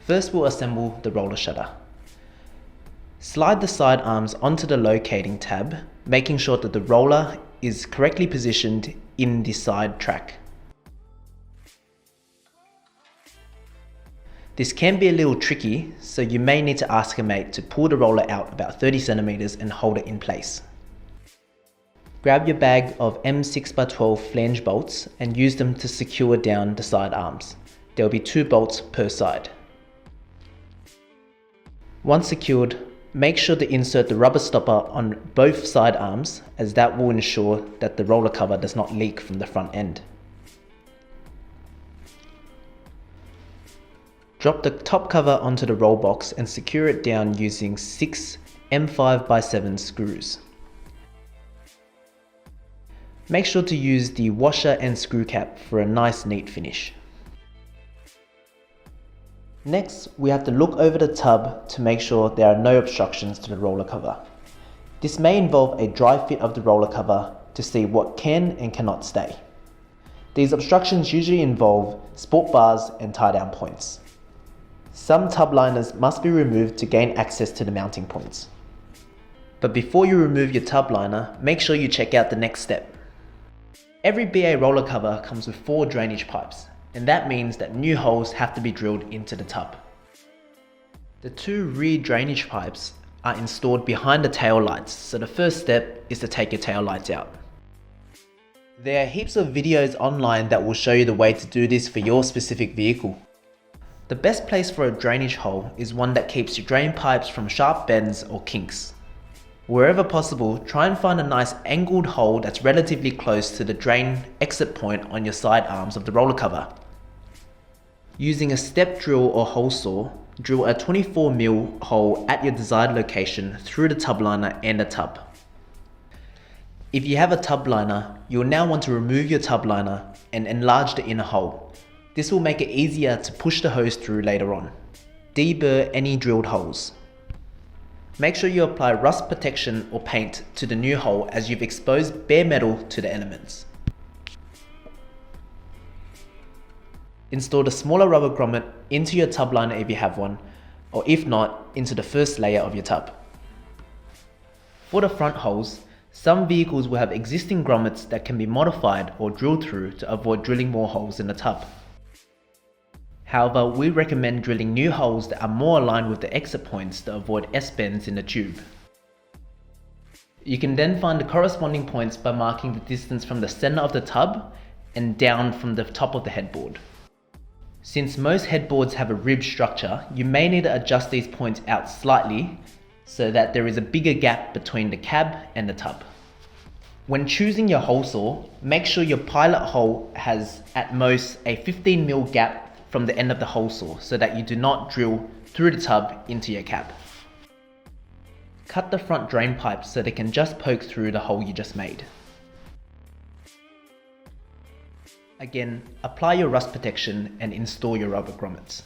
First, we'll assemble the roller shutter. Slide the side arms onto the locating tab, making sure that the roller is correctly positioned in the side track. This can be a little tricky, so you may need to ask a mate to pull the roller out about 30 centimeters and hold it in place. Grab your bag of M6x12 flange bolts and use them to secure down the side arms. There will be 2 bolts per side. Once secured, make sure to insert the rubber stopper on both side arms, as that will ensure that the roller cover does not leak from the front end. Drop the top cover onto the roll box and secure it down using 6 M5x7 screws. Make sure to use the washer and screw cap for a nice neat finish. Next, we have to look over the tub to make sure there are no obstructions to the roller cover. This may involve a dry fit of the roller cover to see what can and cannot stay. These obstructions usually involve sport bars and tie-down points. Some tub liners must be removed to gain access to the mounting points. But before you remove your tub liner, make sure you check out the next step. Every BA roller cover comes with 4 drainage pipes, and that means that new holes have to be drilled into the tub. The 2 rear drainage pipes are installed behind the tail lights, so the first step is to take your tail lights out. There are heaps of videos online that will show you the way to do this for your specific vehicle. The best place for a drainage hole is one that keeps your drain pipes from sharp bends or kinks. Wherever possible, try and find a nice angled hole that's relatively close to the drain exit point on your side arms of the roller cover. Using a step drill or hole saw, drill a 24mm hole at your desired location through the tub liner and the tub. If you have a tub liner, you'll now want to remove your tub liner and enlarge the inner hole. This will make it easier to push the hose through later on. Deburr any drilled holes. Make sure you apply rust protection or paint to the new hole, as you've exposed bare metal to the elements. Install the smaller rubber grommet into your tub liner if you have one, or if not, into the first layer of your tub. For the front holes, some vehicles will have existing grommets that can be modified or drilled through to avoid drilling more holes in the tub. However, we recommend drilling new holes that are more aligned with the exit points to avoid S-bends in the tube. You can then find the corresponding points by marking the distance from the center of the tub and down from the top of the headboard. Since most headboards have a rib structure, you may need to adjust these points out slightly so that there is a bigger gap between the cab and the tub. When choosing your hole saw, make sure your pilot hole has at most a 15mm gap from the end of the hole saw so that you do not drill through the tub into your cab. Cut the front drain pipes so they can just poke through the hole you just made. Again, apply your rust protection and install your rubber grommets.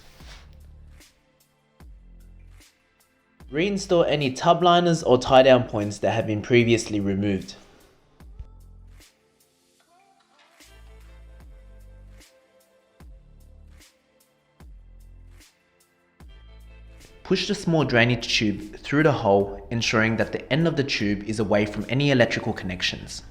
Reinstall any tub liners or tie-down points that have been previously removed. Push the small drainage tube through the hole, ensuring that the end of the tube is away from any electrical connections.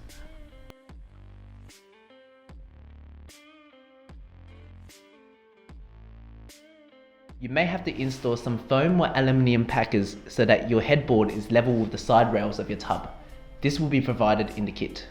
You may have to install some foam or aluminium packers so that your headboard is level with the side rails of your tub. This will be provided in the kit.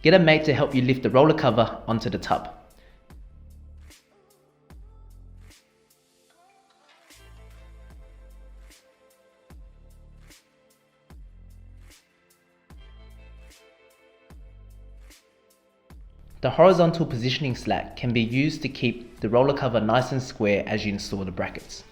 Get a mate to help you lift the roller cover onto the tub. The horizontal positioning slack can be used to keep the roller cover nice and square as you install the brackets.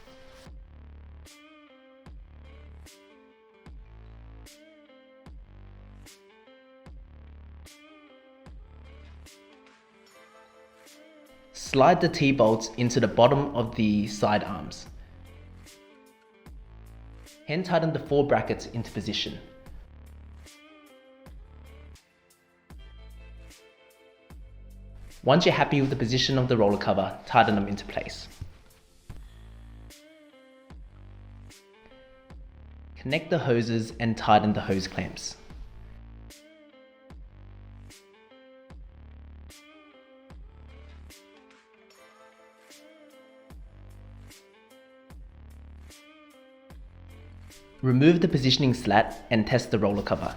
Slide the T-bolts into the bottom of the side arms. Hand tighten the 4 brackets into position. Once you're happy with the position of the roller cover, tighten them into place. Connect the hoses and tighten the hose clamps. Remove the positioning slat and test the roller cover.